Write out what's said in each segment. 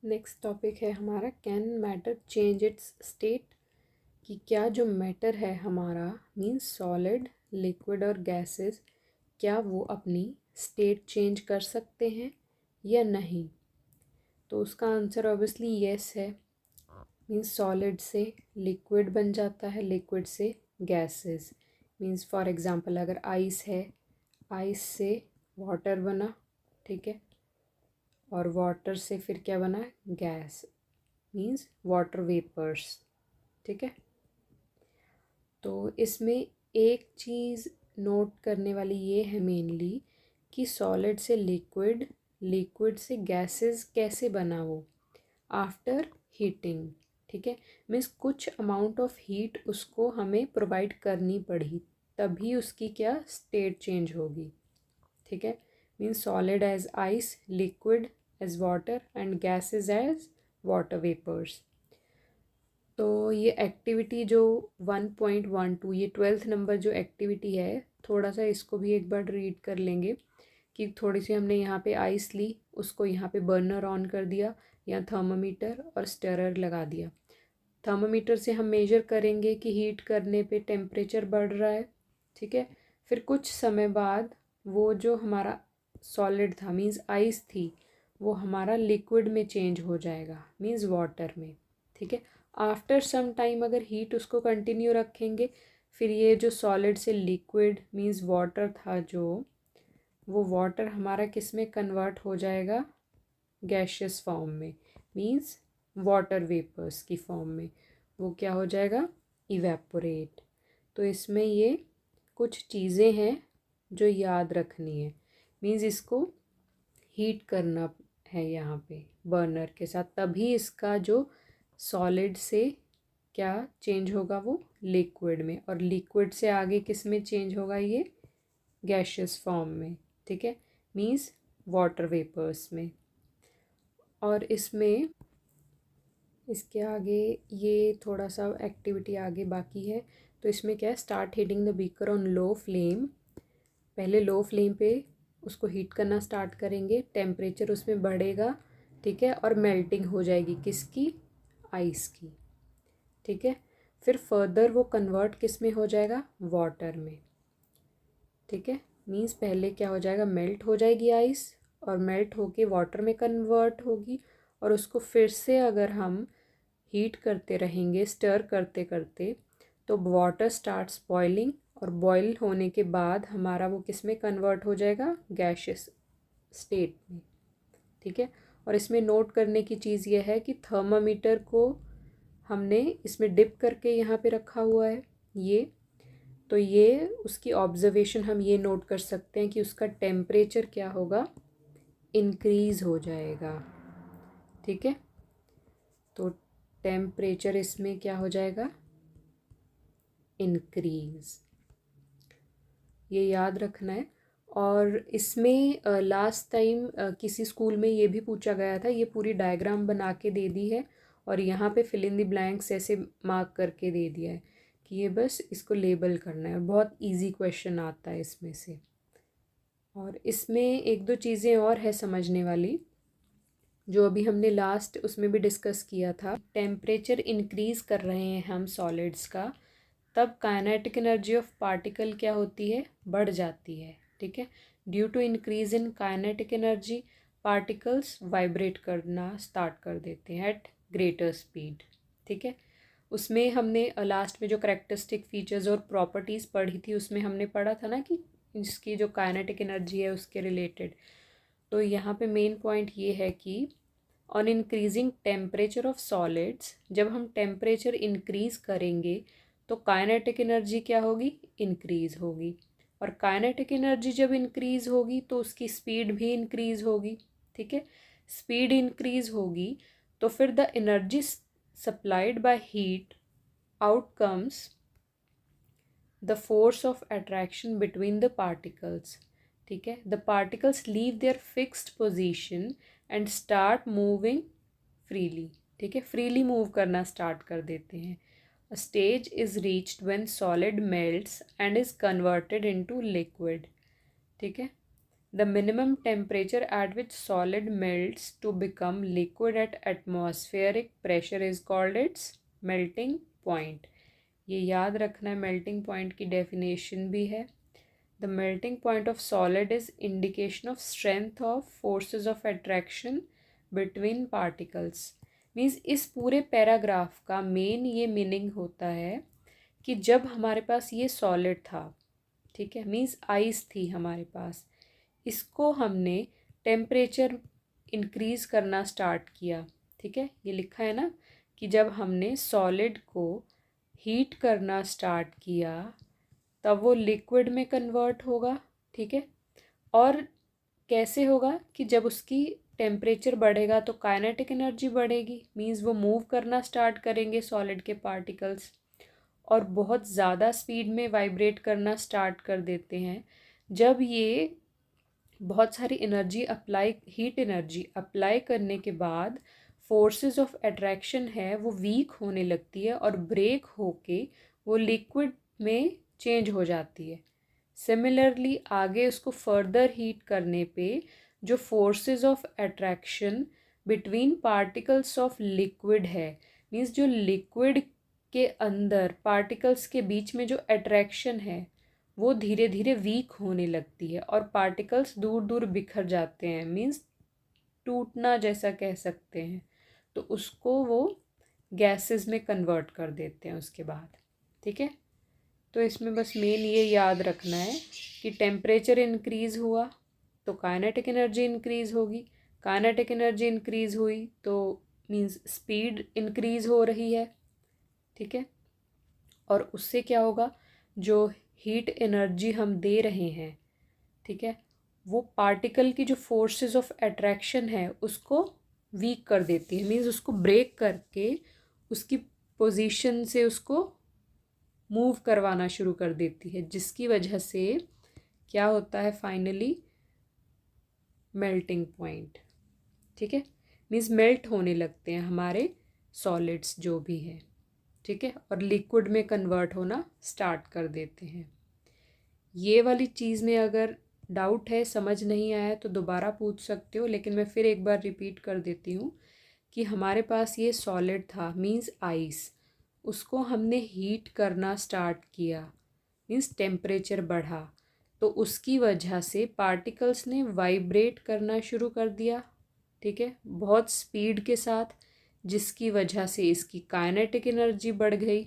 Next topic है हमारा can matter change it's state, कि क्या जो मैटर है हमारा मीन्स सॉलिड, लिक्विड और गैसेस, क्या वो अपनी स्टेट चेंज कर सकते हैं या नहीं। तो उसका आंसर ऑब्वियसली येस है। मीन्स सॉलिड से लिक्विड बन जाता है, लिक्विड से गैसेस। मीन्स फॉर एग्जांपल अगर आइस है, आइस से वाटर बना, ठीक है, और वाटर से फिर क्या बना, गैस, मीन्स वाटर वेपर्स, ठीक है। तो इसमें एक चीज़ नोट करने वाली ये है मेनली कि सॉलिड से लिक्विड, लिक्विड से गैसेस कैसे बना वो, आफ्टर हीटिंग, ठीक है। मीन्स कुछ अमाउंट ऑफ हीट उसको हमें प्रोवाइड करनी पड़ी, तभी उसकी क्या स्टेट चेंज होगी, ठीक है। Means solid as ice, liquid as water and gases as water vapours. तो ये एक्टिविटी जो 1.12, ये 12th नंबर जो एक्टिविटी है, थोड़ा सा इसको भी एक बार रीड कर लेंगे कि थोड़ी सी हमने यहाँ पे आइस ली, उसको यहाँ पे बर्नर ऑन कर दिया, यहाँ थर्मामीटर और स्टेरर लगा दिया। थर्मामीटर से हम मेजर करेंगे कि हीट करने पे टेम्परेचर बढ़ रहा है, ठीक है। फिर कुछ समय बाद वो जो हमारा सॉलिड था मीन्स आइस थी, वो हमारा लिक्विड में चेंज हो जाएगा मीन्स वाटर में, ठीक है। आफ्टर सम टाइम अगर हीट उसको कंटिन्यू रखेंगे, फिर ये जो सॉलिड से लिक्विड मीन्स वाटर था जो, वो वाटर हमारा किस में कन्वर्ट हो जाएगा, गैशियस फॉर्म में, मीन्स वाटर वेपर्स की फॉर्म में वो क्या हो जाएगा, इवेपोरेट। तो इसमें ये कुछ चीज़ें हैं जो याद रखनी है। मीन्स इसको हीट करना है यहाँ पे बर्नर के साथ, तभी इसका जो सॉलिड से क्या चेंज होगा, वो लिक्विड में, और लिक्विड से आगे किस में चेंज होगा, ये गैशियस फॉर्म में, ठीक है, मीन्स वाटर वेपर्स में। और इसमें इसके आगे ये थोड़ा सा एक्टिविटी आगे बाकी है। तो इसमें क्या है, start heating the beaker on low flame. पहले लो फ्लेम पे उसको हीट करना स्टार्ट करेंगे, टेम्परेचर उसमें बढ़ेगा, ठीक है, और मेल्टिंग हो जाएगी किसकी, आइस की, ठीक है। फिर फर्दर वो कन्वर्ट किस में हो जाएगा, वाटर में, ठीक है। मीन्स पहले क्या हो जाएगा, मेल्ट हो जाएगी आइस, और मेल्ट होके वाटर में कन्वर्ट होगी, और उसको फिर से अगर हम हीट करते रहेंगे स्टर करते करते, तो वाटर स्टार्ट्स बॉइलिंग, और बॉयल होने के बाद हमारा वो किस में कन्वर्ट हो जाएगा, गैशियस स्टेट में, ठीक है। और इसमें नोट करने की चीज़ यह है कि थर्मामीटर को हमने इसमें डिप करके यहाँ पे रखा हुआ है ये, तो ये उसकी ऑब्जर्वेशन हम ये नोट कर सकते हैं कि उसका टेम्परेचर क्या होगा, इंक्रीज़ हो जाएगा, ठीक है। तो टेम्परेचर इसमें क्या हो जाएगा, इंक्रीज़, ये याद रखना है। और इसमें लास्ट टाइम किसी स्कूल में ये भी पूछा गया था, ये पूरी डायग्राम बना के दे दी है, और यहाँ पे फिल इन द ब्लैंक्स ऐसे मार्क करके दे दिया है कि ये बस इसको लेबल करना है, और बहुत इजी क्वेश्चन आता है इसमें से। और इसमें एक दो चीज़ें और है समझने वाली, जो अभी हमने लास्ट उसमें भी डिस्कस किया था। टेम्परेचर इंक्रीज़ कर रहे हैं हम सॉलिड्स का, तब काइनेटिक एनर्जी ऑफ पार्टिकल क्या होती है, बढ़ जाती है, ठीक है। Due to increase in kinetic energy, particles vibrate करना स्टार्ट कर देते हैं एट ग्रेटर स्पीड, ठीक है। उसमें हमने लास्ट में जो करेक्टरिस्टिक फीचर्स और प्रॉपर्टीज़ पढ़ी थी, उसमें हमने पढ़ा था ना कि इसकी जो काइनेटिक एनर्जी है उसके रिलेटेड। तो यहाँ पे मेन पॉइंट ये है कि on increasing temperature of solids, जब हम टेम्परेचर इंक्रीज़ करेंगे तो काइनेटिक एनर्जी क्या होगी, इंक्रीज़ होगी, और काइनेटिक एनर्जी जब इंक्रीज़ होगी तो उसकी स्पीड भी इंक्रीज़ होगी, ठीक है। स्पीड इंक्रीज़ होगी तो फिर the energy supplied by heat outcomes the force of attraction between the particles, ठीक है। The particles leave their fixed position and start moving freely, ठीक है, फ्रीली मूव करना स्टार्ट कर देते हैं। A stage is reached when solid melts and is converted into liquid, ठीक है। The minimum temperature at which solid melts to become liquid at atmospheric pressure is called its melting point. ये याद रखना है, melting point की definition भी है. The melting point of solid is indication of strength of forces of attraction between particles. Means इस पूरे paragraph का मेन ये मीनिंग होता है कि जब हमारे पास ये सॉलिड था, ठीक है, मीन्स आइस थी हमारे पास, इसको हमने टेम्परेचर इंक्रीज़ करना स्टार्ट किया, ठीक है, ये लिखा है ना कि जब हमने सॉलिड को हीट करना स्टार्ट किया तब वो लिक्विड में कन्वर्ट होगा, ठीक है. और कैसे होगा कि जब उसकी टेम्परेचर बढ़ेगा तो काइनेटिक एनर्जी बढ़ेगी, मींस वो मूव करना स्टार्ट करेंगे सॉलिड के पार्टिकल्स और बहुत ज़्यादा स्पीड में वाइब्रेट करना स्टार्ट कर देते हैं. जब ये बहुत सारी energy apply, heat energy apply करने के बाद फोर्सेस ऑफ अट्रैक्शन है वो वीक होने लगती है और ब्रेक होके वो लिक्विड में चेंज हो जाती है. सिमिलरली आगे उसको फर्दर हीट करने पे जो forces of attraction between particles of liquid है, मीन्स जो लिक्विड के अंदर पार्टिकल्स के बीच में जो अट्रैक्शन है वो धीरे धीरे वीक होने लगती है और पार्टिकल्स दूर दूर बिखर जाते हैं, मीन्स टूटना जैसा कह सकते हैं. तो उसको वो गैसेस में कन्वर्ट कर देते हैं उसके बाद, ठीक है. तो इसमें बस मेन ये याद रखना है कि टेम्परेचर इंक्रीज़ हुआ तो काइनेटिक एनर्जी इंक्रीज़ होगी, काइनेटिक एनर्जी इंक्रीज़ हुई तो मीन्स स्पीड इंक्रीज़ हो रही है, ठीक है. और उससे क्या होगा, जो हीट एनर्जी हम दे रहे हैं, ठीक है, वो पार्टिकल की जो फोर्सेस ऑफ अट्रैक्शन है उसको वीक कर देती है, मीन्स उसको ब्रेक करके उसकी पोजीशन से उसको मूव करवाना शुरू कर देती है, जिसकी वजह से क्या होता है फाइनली मेल्टिंग पॉइंट, ठीक है. मीन्स मेल्ट होने लगते हैं हमारे सॉलिड्स जो भी है, ठीक है, और लिक्विड में कन्वर्ट होना स्टार्ट कर देते हैं. ये वाली चीज़ में अगर डाउट है, समझ नहीं आया तो दोबारा पूछ सकते हो, लेकिन मैं फिर एक बार रिपीट कर देती हूँ कि हमारे पास ये सॉलिड था मीन्स आइस, उसको हमने हीट करना स्टार्ट किया, मीन्स टेम्परेचर बढ़ा तो उसकी वजह से पार्टिकल्स ने वाइब्रेट करना शुरू कर दिया, ठीक है, बहुत स्पीड के साथ, जिसकी वजह से इसकी काइनेटिक एनर्जी बढ़ गई,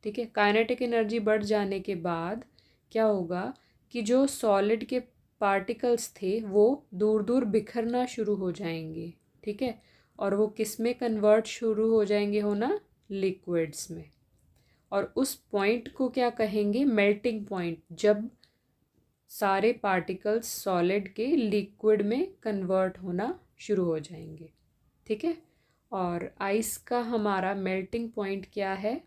ठीक है. काइनेटिक एनर्जी बढ़ जाने के बाद क्या होगा कि जो सॉलिड के पार्टिकल्स थे वो दूर दूर बिखरना शुरू हो जाएंगे, ठीक है, और वो किस में कन्वर्ट शुरू हो जाएंगे होना, लिक्विड्स में. और उस पॉइंट को क्या कहेंगे, मेल्टिंग पॉइंट, जब सारे पार्टिकल्स सॉलिड के लिक्विड में कन्वर्ट होना शुरू हो जाएंगे, ठीक है. और आइस का हमारा मेल्टिंग पॉइंट क्या है,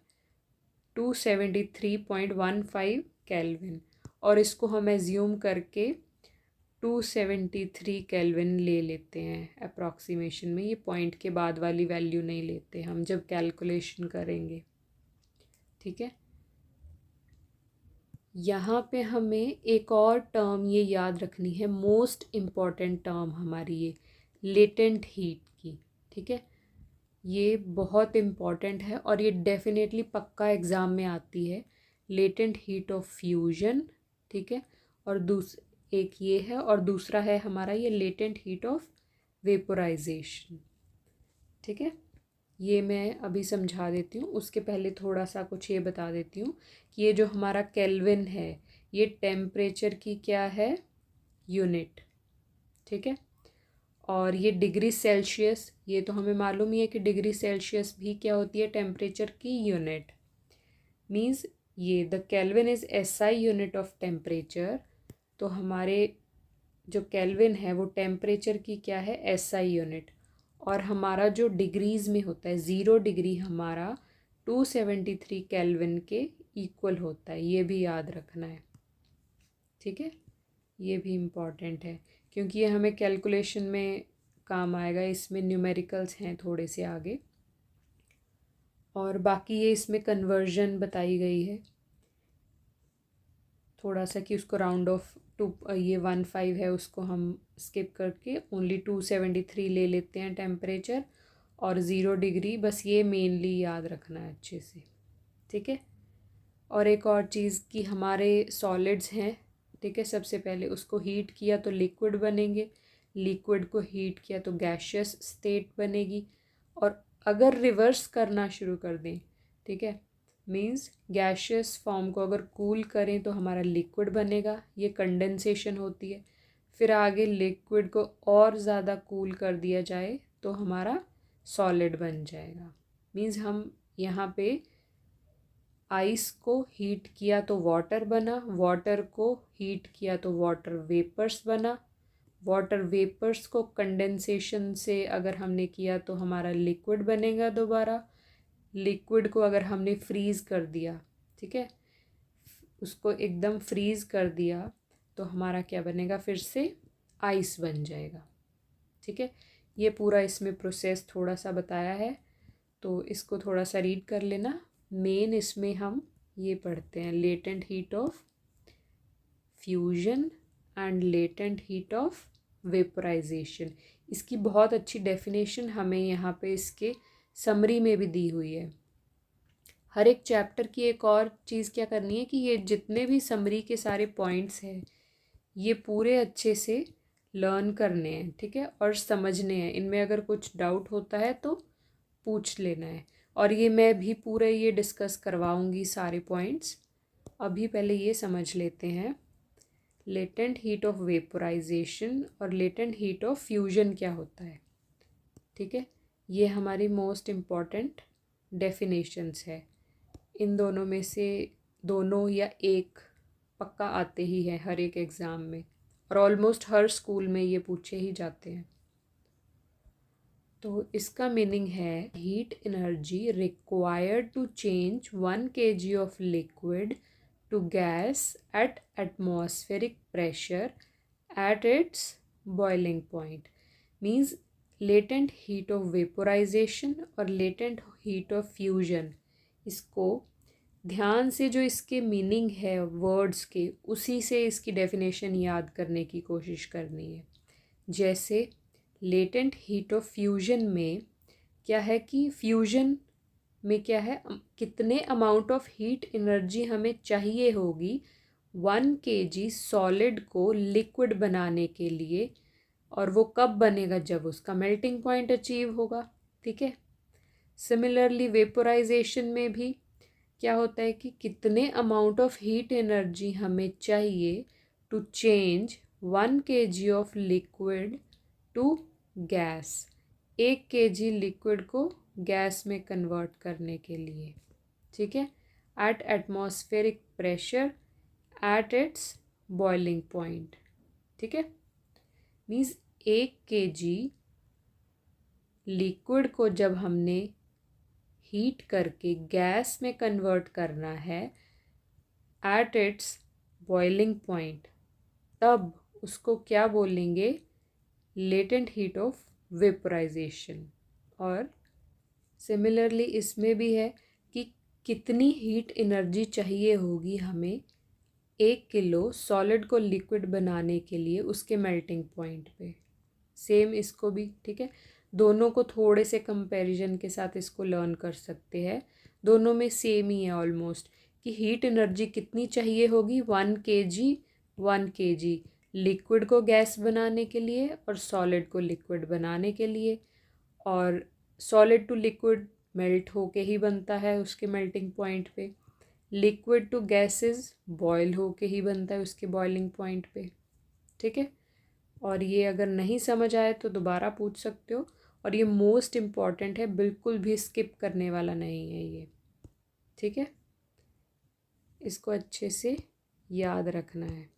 273.15 केल्विन, और इसको हम एज्यूम करके 273 केल्विन ले लेते हैं अप्रॉक्सीमेशन में. ये पॉइंट के बाद वाली वैल्यू नहीं लेते हम जब कैलकुलेशन करेंगे, ठीक है. यहाँ पे हमें एक और टर्म ये याद रखनी है, मोस्ट इम्पॉर्टेंट टर्म हमारी ये लेटेंट हीट की, ठीक है. ये बहुत इम्पॉर्टेंट है और ये डेफिनेटली पक्का एग्ज़ाम में आती है, लेटेंट हीट ऑफ फ्यूजन, ठीक है. और एक ये है और दूसरा है हमारा ये लेटेंट हीट ऑफ वेपोराइजेशन, ठीक है. ये मैं अभी समझा देती हूँ, उसके पहले थोड़ा सा कुछ ये बता देती हूँ कि ये जो हमारा केल्विन है ये टेम्परेचर की क्या है, यूनिट, ठीक है. और ये डिग्री सेल्सियस, ये तो हमें मालूम ही है कि डिग्री सेल्सियस भी क्या होती है, टेम्परेचर की यूनिट. मीन्स ये the kelvin is SI unit of temperature. तो हमारे जो केल्विन है वो टेम्परेचर की क्या है, SI यूनिट. और हमारा जो डिग्रीज़ में होता है 0 डिग्री हमारा 273 केल्विन के इक्वल होता है, ये भी याद रखना है, ठीक है. ये भी इम्पॉर्टेंट है क्योंकि ये हमें कैलकुलेशन में काम आएगा, इसमें न्यूमेरिकल्स हैं थोड़े से आगे. और बाकी ये इसमें कन्वर्जन बताई गई है, थोड़ा सा कि उसको राउंड ऑफ टू, ये 15 है उसको हम स्किप करके ओनली 273 ले लेते हैं टेम्परेचर, और 0 डिग्री, बस ये मेनली याद रखना है अच्छे से, ठीक है। और एक और चीज़ कि हमारे सॉलिड्स हैं, ठीक है, सबसे पहले उसको हीट किया तो लिक्विड बनेंगे, लिक्विड को हीट किया तो गैशियस स्टेट बनेगी, और अगर रिवर्स करना शुरू कर दें, ठीक है, मीन्स गैशियस फॉर्म को अगर कूल करें तो हमारा लिक्विड बनेगा, ये कंडेंसेशन होती है। फिर आगे लिक्विड को और ज़्यादा कूल कर दिया जाए तो हमारा सॉलिड बन जाएगा। मीन्स हम यहाँ पे आइस को हीट किया तो वाटर बना, वाटर को हीट किया तो वाटर वेपर्स बना, वाटर वेपर्स को कंडेंसेशन से अगर हमने किया तो हमारा लिक्विड बनेगा दोबारा, लिक्विड को अगर हमने फ्रीज़ कर दिया, ठीक है, उसको एकदम फ्रीज़ कर दिया तो हमारा क्या बनेगा, फिर से आइस बन जाएगा, ठीक है। ये पूरा इसमें प्रोसेस थोड़ा सा बताया है, तो इसको थोड़ा सा रीड कर लेना। मेन इसमें हम ये पढ़ते हैं latent heat of fusion and latent heat of vaporisation. इसकी बहुत अच्छी डेफिनेशन हमें यहाँ पे इसके समरी में भी दी हुई है। हर एक चैप्टर की एक और चीज़ क्या करनी है कि ये जितने भी समरी के सारे पॉइंट्स हैं ये पूरे अच्छे से लर्न करने हैं, ठीक है, और समझने हैं। इनमें अगर कुछ डाउट होता है तो पूछ लेना है, और ये मैं भी पूरे ये डिस्कस करवाऊंगी सारे पॉइंट्स। अभी पहले ये समझ लेते हैं लेटेंट हीट ऑफ वेपोराइजेशन और लेटेंट हीट ऑफ फ्यूजन क्या होता है, ठीक है। ये हमारी मोस्ट इम्पॉर्टेंट डेफिनेशंस है। इन दोनों में से दोनों या एक पक्का आते ही है हर एक एग्ज़ाम में, और ऑलमोस्ट हर स्कूल में ये पूछे ही जाते हैं। तो इसका मीनिंग है heat energy required to change 1 kg of liquid to gas at atmospheric pressure at its boiling point. Means latent heat of vaporisation और लेटेंट हीट ऑफ फ्यूजन, इसको ध्यान से जो इसके मीनिंग है वर्ड्स के, उसी से इसकी डेफिनेशन याद करने की कोशिश करनी है। जैसे लेटेंट हीट ऑफ फ्यूजन में क्या है कि फ्यूजन में क्या है, कितने अमाउंट ऑफ हीट एनर्जी हमें चाहिए होगी 1 kg सॉलिड को लिक्विड बनाने के लिए, और वो कब बनेगा, जब उसका मेल्टिंग पॉइंट अचीव होगा, ठीक है। सिमिलरली वेपोराइजेशन में भी क्या होता है कि कितने अमाउंट ऑफ हीट एनर्जी हमें चाहिए to change 1 kg of liquid to gas, 1 kg liquid को गैस में कन्वर्ट करने के लिए, ठीक है, at atmospheric pressure at its boiling point, ठीक है। मीन्स 1 kg लिक्विड को जब हमने हीट करके गैस में कन्वर्ट करना है एट इट्स बॉइलिंग पॉइंट, तब उसको क्या बोलेंगे, लेटेंट हीट ऑफ वेपोराइजेशन। और सिमिलरली इसमें भी है कि कितनी हीट एनर्जी चाहिए होगी हमें 1 किलो सॉलिड को लिक्विड बनाने के लिए उसके मेल्टिंग पॉइंट पे, सेम इसको भी, ठीक है। दोनों को थोड़े से कंपैरिजन के साथ इसको लर्न कर सकते हैं, दोनों में सेम ही है ऑलमोस्ट, कि हीट एनर्जी कितनी चाहिए होगी 1 kg लिक्विड को गैस बनाने के लिए और सॉलिड को लिक्विड बनाने के लिए, और सॉलिड टू लिक्विड मेल्ट होके ही बनता है उसके मेल्टिंग पॉइंट पे, लिक्विड टू गैसेस बॉयल होके ही बनता है उसके बॉइलिंग पॉइंट पे, ठीक है। और ये अगर नहीं समझ आए तो दोबारा पूछ सकते हो, और ये मोस्ट इम्पॉर्टेंट है, बिल्कुल भी स्किप करने वाला नहीं है ये, ठीक है। इसको अच्छे से याद रखना है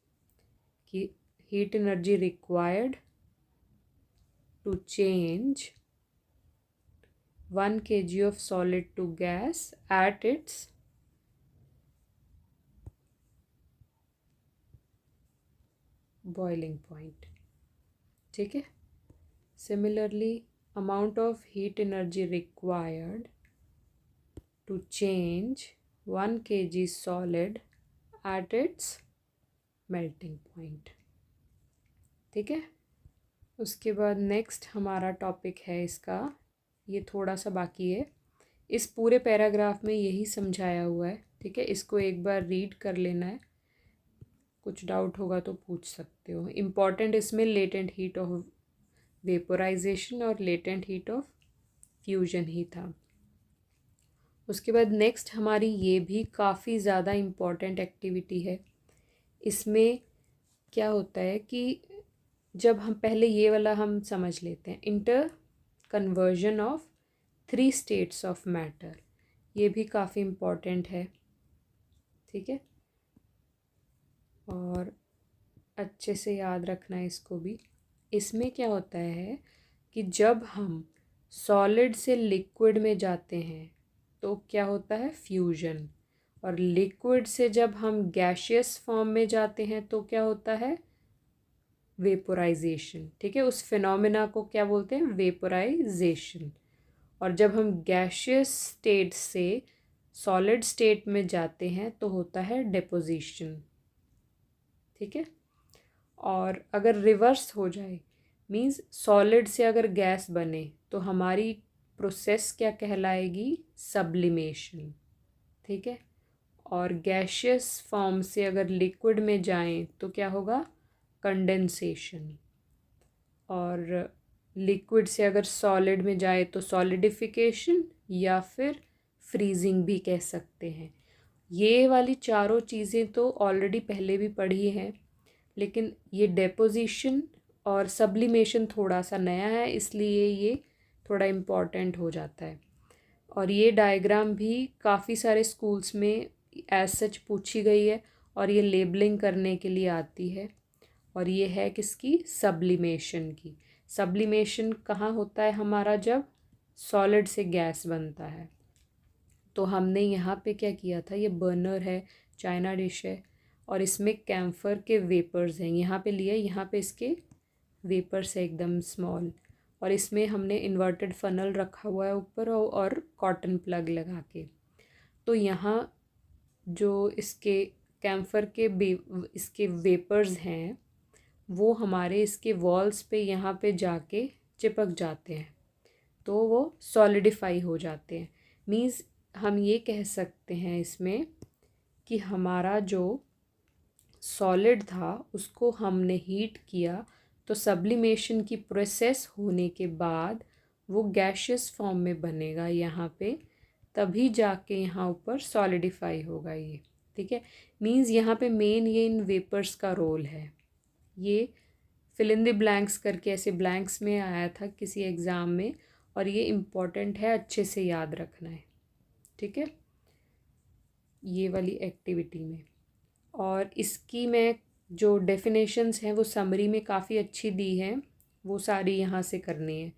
कि heat energy required to change 1 kg of solid to gas at its boiling point, ठीक है। Similarly, amount of heat energy required to change 1 kg solid at its melting point. ठीक है, उसके बाद नेक्स्ट हमारा टॉपिक है इसका, ये थोड़ा सा बाकी है, इस पूरे पैराग्राफ में यही समझाया हुआ है। ठीक है, इसको एक बार रीड कर लेना है, कुछ डाउट होगा तो पूछ सकते हो। इम्पॉर्टेंट इसमें लेटेंट हीट ऑफ वेपोराइजेशन और लेटेंट हीट ऑफ फ्यूजन ही था। उसके बाद नेक्स्ट हमारी ये भी काफ़ी ज़्यादा इम्पॉर्टेंट एक्टिविटी है। इसमें क्या होता है कि जब हम पहले ये वाला हम समझ लेते हैं, inter conversion of 3 states of matter, ये भी काफ़ी इम्पॉर्टेंट है। ठीक है, और अच्छे से याद रखना है इसको भी। इसमें क्या होता है कि जब हम सॉलिड से लिक्विड में जाते हैं तो क्या होता है, फ्यूजन, और लिक्विड से जब हम गैशियस फॉर्म में जाते हैं तो क्या होता है, वेपोराइजेशन। ठीक है, उस फिनोमेना को क्या बोलते हैं, वेपोराइजेशन। और जब हम गैशियस स्टेट से सॉलिड स्टेट में जाते हैं तो होता है डेपोजिशन। ठीक है, और अगर रिवर्स हो जाए, मींस सॉलिड से अगर गैस बने तो हमारी प्रोसेस क्या कहलाएगी, सब्लिमेशन। ठीक है, और गैशियस फॉर्म से अगर लिक्विड में जाएं तो क्या होगा, कंडेंसेशन। और लिक्विड से अगर सॉलिड में जाए तो सॉलिडिफिकेशन या फिर फ्रीजिंग भी कह सकते हैं। ये वाली चारों चीज़ें तो ऑलरेडी पहले भी पढ़ी हैं, लेकिन ये डेपोजिशन और सब्लिमेशन थोड़ा सा नया है, इसलिए ये थोड़ा इम्पॉर्टेंट हो जाता है। और ये डायग्राम भी काफ़ी सारे स्कूल्स में एज सच पूछी गई है और ये लेबलिंग करने के लिए आती है। और ये है किसकी, सब्लिमेशन की। सब्लिमेशन कहाँ होता है हमारा, जब सॉलिड से गैस बनता है। तो हमने यहाँ पे क्या किया था, ये बर्नर है, चाइना डिश है, और इसमें कैम्फर के वेपर्स हैं, यहाँ पे लिए, यहाँ पे इसके वेपर्स है एकदम स्मॉल, और इसमें हमने इन्वर्टेड फनल रखा हुआ है ऊपर और कॉटन प्लग लगा के। तो यहाँ जो इसके कैम्फर के इसके वेपर्स हैं वो हमारे इसके वॉल्स पे यहाँ पे जाके चिपक जाते हैं, तो वो सॉलिडिफाई हो जाते हैं। मीन्स हम ये कह सकते हैं इसमें कि हमारा जो सॉलिड था उसको हमने हीट किया, तो सब्लिमेशन की प्रोसेस होने के बाद वो गैशियस फॉर्म में बनेगा यहाँ पे, तभी जाके यहाँ ऊपर सॉलिडिफाई होगा ये। ठीक है, मीन्स यहाँ पे मेन ये इन वेपर्स का रोल है। ये फिल इन द ब्लैंक्स करके ऐसे ब्लैंक्स में आया था किसी एग्ज़ाम में, और ये इम्पॉर्टेंट है, अच्छे से याद रखना है। ठीक है, ये वाली एक्टिविटी में। और इसकी मैं जो डेफिनेशंस हैं वो समरी में काफ़ी अच्छी दी हैं, वो सारी यहाँ से करनी है।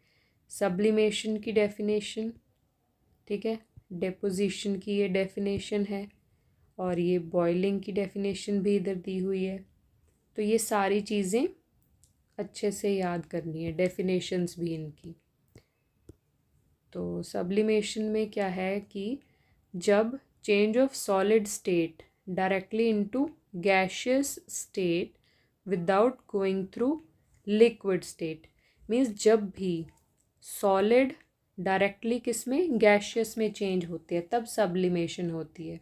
सब्लिमेशन की डेफिनेशन, ठीक है, डेपोजिशन की ये डेफिनेशन है, और ये बॉइलिंग की डेफिनेशन भी इधर दी हुई है। तो ये सारी चीज़ें अच्छे से याद करनी है, डेफिनेशंस भी इनकी। तो सब्लिमेशन में क्या है कि जब change of solid state directly into gaseous state without going through liquid state, means जब भी सॉलिड डायरेक्टली किस में, गैशियस में चेंज होती है तब सब्लिमेशन होती है।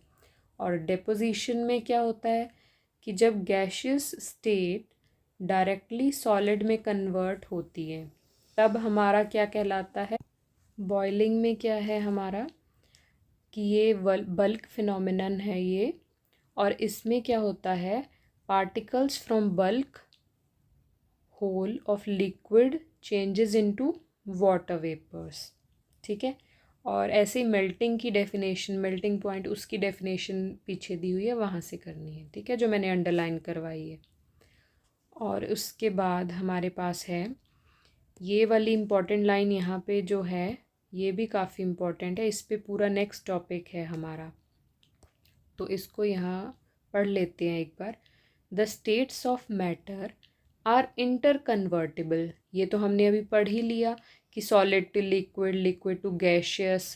और डेपोजिशन में क्या होता है कि जब गैशियस स्टेट डायरेक्टली सॉलिड में कन्वर्ट होती है तब हमारा क्या कहलाता है। बॉइलिंग में क्या है हमारा कि ये बल्क फिनोमिनन है ये, और इसमें क्या होता है, particles from bulk whole of liquid changes into water vapours. ठीक है, और ऐसे ही मेल्टिंग की डेफिनेशन, मेल्टिंग पॉइंट, उसकी डेफिनेशन पीछे दी हुई है, वहाँ से करनी है। ठीक है, जो मैंने अंडरलाइन करवाई है। और उसके बाद हमारे पास है ये वाली इम्पॉर्टेंट लाइन, यहाँ पे जो है ये भी काफ़ी इम्पॉर्टेंट है, इस पे पूरा नेक्स्ट टॉपिक है हमारा, तो इसको यहाँ पढ़ लेते हैं एक बार। The states of matter are inter convertible, ये तो हमने अभी पढ़ ही लिया कि solid to liquid, liquid to gaseous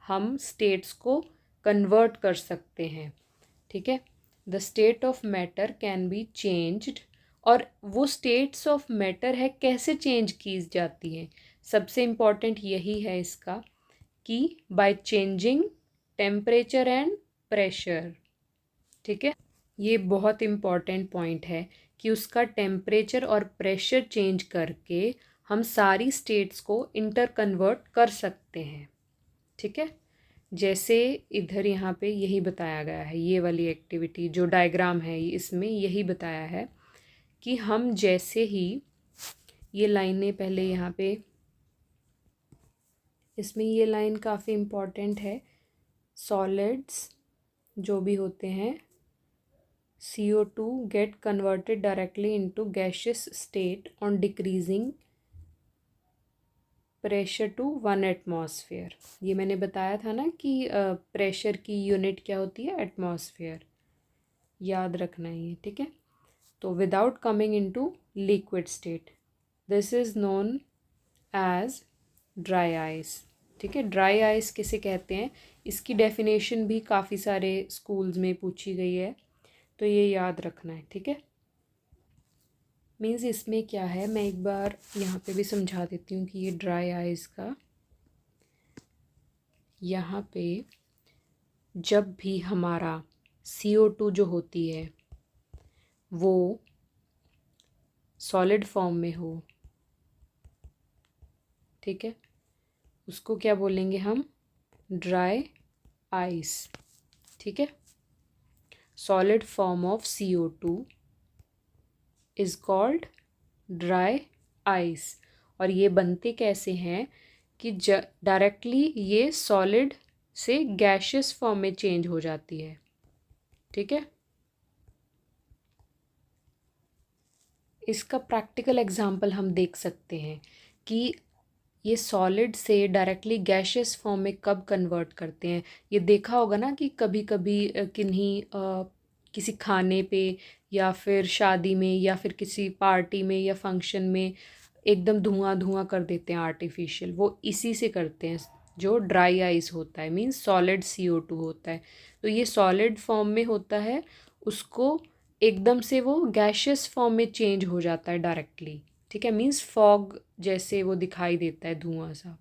हम स्टेट्स को कन्वर्ट कर सकते हैं। ठीक है, the state of matter can be changed. और वो स्टेट्स ऑफ मैटर है कैसे चेंज की जाती हैं, सबसे इम्पॉर्टेंट यही है इसका कि by changing temperature and pressure. ठीक है, ये बहुत इम्पॉर्टेंट पॉइंट है कि उसका टेम्परेचर और प्रेशर चेंज करके हम सारी स्टेट्स को इंटर कन्वर्ट कर सकते हैं। ठीक है, जैसे इधर यहाँ पे यही बताया गया है, ये वाली एक्टिविटी जो डायग्राम है इसमें यही बताया है कि हम जैसे ही ये लाइनें पहले यहाँ पे, इसमें ये लाइन काफ़ी इम्पॉर्टेंट है। सॉलिड्स जो भी होते हैं, CO2 get converted directly into gaseous state on decreasing pressure to 1 atmosphere. ये मैंने बताया था ना कि प्रेशर की यूनिट क्या होती है, एटमॉस्फेयर, याद रखना है ये। ठीक है, तो without coming into liquid state, this is known as dry ice. ठीक है, ड्राई आइस किसे कहते हैं, इसकी डेफिनेशन भी काफ़ी सारे स्कूल्स में पूछी गई है, तो ये याद रखना है। ठीक है, मीन्स इसमें क्या है, मैं एक बार यहाँ पे भी समझा देती हूँ कि ये ड्राई आइस का, यहाँ पे जब भी हमारा CO2 जो होती है वो सॉलिड फॉर्म में हो, ठीक है, उसको क्या बोलेंगे हम, ड्राई आइस। ठीक है, solid form of CO2 is called dry ice. और ये बनते कैसे हैं कि डायरेक्टली ये सॉलिड से गैशियस फॉर्म में चेंज हो जाती है। ठीक है, इसका प्रैक्टिकल एग्जांपल हम देख सकते हैं कि ये सॉलिड से डायरेक्टली गैशियस फॉर्म में कब कन्वर्ट करते हैं। ये देखा होगा ना कि कभी कभी किन्हीं किसी खाने पे या फिर शादी में या फिर किसी पार्टी में या फंक्शन में एकदम धुआं धुआं कर देते हैं आर्टिफिशियल, वो इसी से करते हैं। जो ड्राई आइस होता है मीन्स सॉलिड CO2 होता है, तो ये सॉलिड फॉर्म में होता है, उसको एकदम से वो गैशियस फॉर्म में चेंज हो जाता है डायरेक्टली। ठीक है, मीन्स फॉग जैसे वो दिखाई देता है, धुआं सा।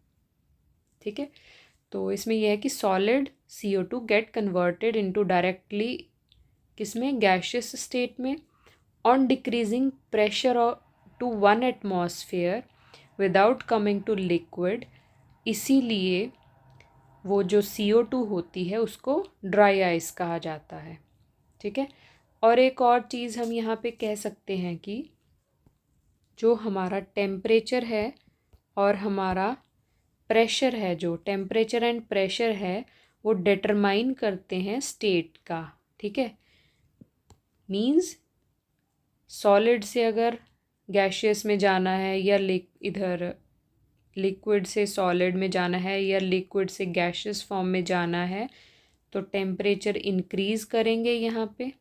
ठीक है, तो इसमें यह है कि solid CO2 get converted into directly किसमें, गैशियस स्टेट में, on decreasing pressure to 1 atmosphere without coming to liquid. इसीलिए वो जो CO2 होती है उसको ड्राई आइस कहा जाता है। ठीक है, और एक और चीज़ हम यहाँ पे कह सकते हैं कि जो हमारा टेम्परेचर है और हमारा प्रेशर है, जो टेम्परेचर एंड प्रेशर है वो डिटरमाइन करते हैं स्टेट का। ठीक है, मीन्स सॉलिड से अगर गैशियस में जाना है या इधर लिक्विड से सॉलिड में जाना है या लिक्विड से गैशियस फॉर्म में जाना है तो टेम्परेचर इंक्रीज़ करेंगे यहाँ पे।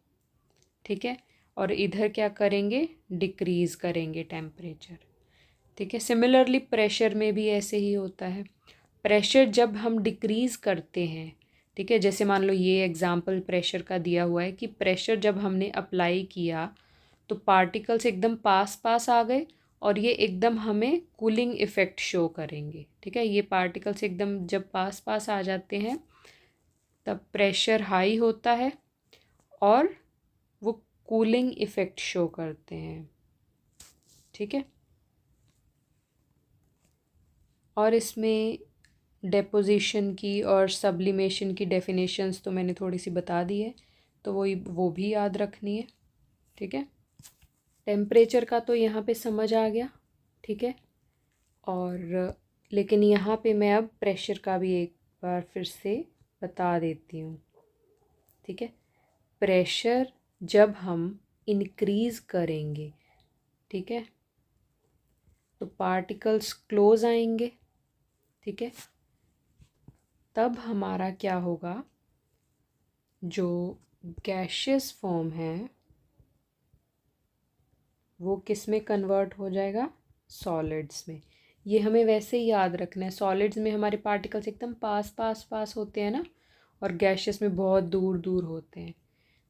ठीक है, और इधर क्या करेंगे, डिक्रीज़ करेंगे टेम्परेचर। ठीक है, सिमिलरली प्रेशर में भी ऐसे ही होता है। प्रेशर जब हम डिक्रीज़ करते हैं, ठीक है, जैसे मान लो ये एग्जांपल प्रेशर का दिया हुआ है कि प्रेशर जब हमने अप्लाई किया तो पार्टिकल्स एकदम पास पास आ गए और ये एकदम हमें कूलिंग इफ़ेक्ट शो करेंगे। ठीक है, ये पार्टिकल्स एकदम जब पास पास आ जाते हैं तब प्रेशर हाई होता है और वो कूलिंग इफ़ेक्ट शो करते हैं। ठीक है, और इसमें डेपोजिशन की और सब्लिमेशन की डेफिनेशंस तो मैंने थोड़ी सी बता दी है, तो वो भी याद रखनी है। ठीक है, टेम्परेचर का तो यहाँ पे समझ आ गया। ठीक है, और लेकिन यहाँ पे मैं अब प्रेशर का भी एक बार फिर से बता देती हूँ। ठीक है, प्रेशर जब हम इंक्रीज़ करेंगे, ठीक है, तो पार्टिकल्स क्लोज आएंगे। ठीक है, तब हमारा क्या होगा, जो गैशियस फॉर्म है वो किस में कन्वर्ट हो जाएगा, सॉलिड्स में। ये हमें वैसे ही याद रखना है, सॉलिड्स में हमारे पार्टिकल्स एकदम पास पास पास होते हैं ना, और गैशियस में बहुत दूर दूर होते हैं।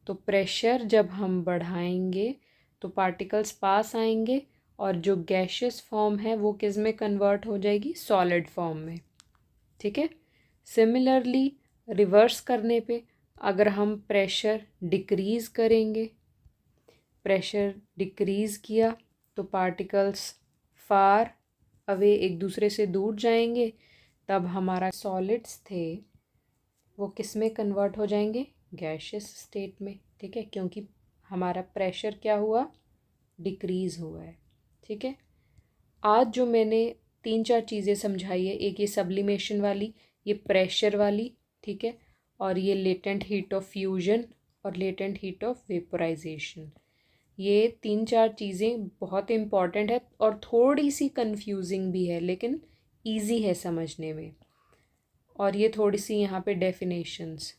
तो प्रेशर जब हम बढ़ाएंगे तो पार्टिकल्स पास आएंगे और जो गैशियस फॉर्म है वो किस में कन्वर्ट हो जाएगी, सॉलिड फॉर्म में। ठीक है। सिमिलरली रिवर्स करने पे अगर हम प्रेशर डिक्रीज़ करेंगे, प्रेशर डिक्रीज़ किया तो पार्टिकल्स फार अवे एक दूसरे से दूर जाएंगे, तब हमारा सॉलिड्स थे वो किस में कन्वर्ट हो जाएंगे, गैशियस स्टेट में। ठीक है, क्योंकि हमारा प्रेशर क्या हुआ, डिक्रीज़ हुआ है। ठीक है। आज जो मैंने 3-4 चीज़ें समझाई है, एक ये सब्लिमेशन वाली, ये प्रेशर वाली, ठीक है, और ये लेटेंट हीट ऑफ फ्यूजन और लेटेंट हीट ऑफ वेपोराइजेशन, ये 3-4 चीज़ें बहुत इम्पॉर्टेंट है और थोड़ी सी कंफ्यूजिंग भी है लेकिन ईजी है समझने में। और ये थोड़ी सी यहाँ पे डेफिनेशंस,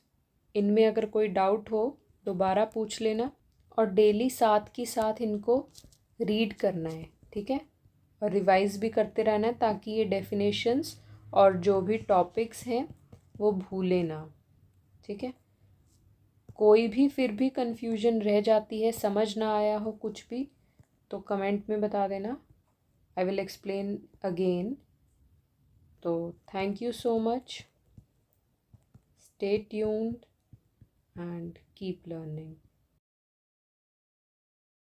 इनमें अगर कोई डाउट हो दोबारा पूछ लेना और डेली साथ की साथ इनको रीड करना है। ठीक है, और रिवाइज भी करते रहना है ताकि ये डेफिनेशंस और जो भी टॉपिक्स हैं वो भूले ना। ठीक है, कोई भी फिर भी कन्फ्यूजन रह जाती है, समझ ना आया हो कुछ भी, तो कमेंट में बता देना, आई विल एक्सप्लेन अगेन। तो thank you so much, stay tuned and keep learning.